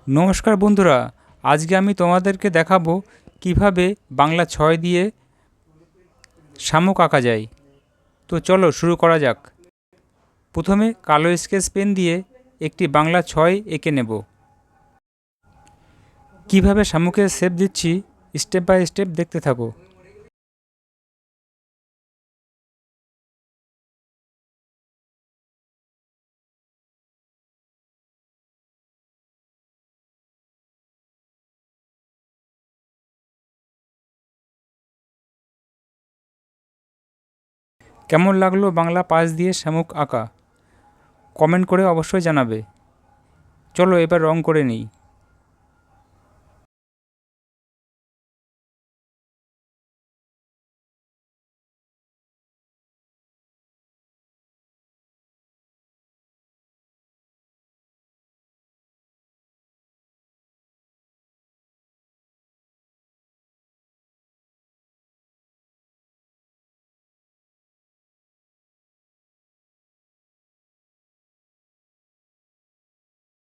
নমস্কার বন্ধুরা, আজকে আমি তোমাদেরকে দেখাবো কিভাবে বাংলা ৬ দিয়ে শামুক আঁকা যায়। তো চলো শুরু করা যাক। প্রথমে কালো স্কেচ পেন দিয়ে একটি বাংলা ৬ এঁকে নেব। কিভাবে শামুকের শেপ দিচ্ছি স্টেপ বাই স্টেপ দেখতে থাকো। কেমন লাগলো বাংলা ৫ দিয়ে শামুক আঁকা? কমেন্ট করে অবশ্যই জানাবে। চলো এবার রং করে নিই।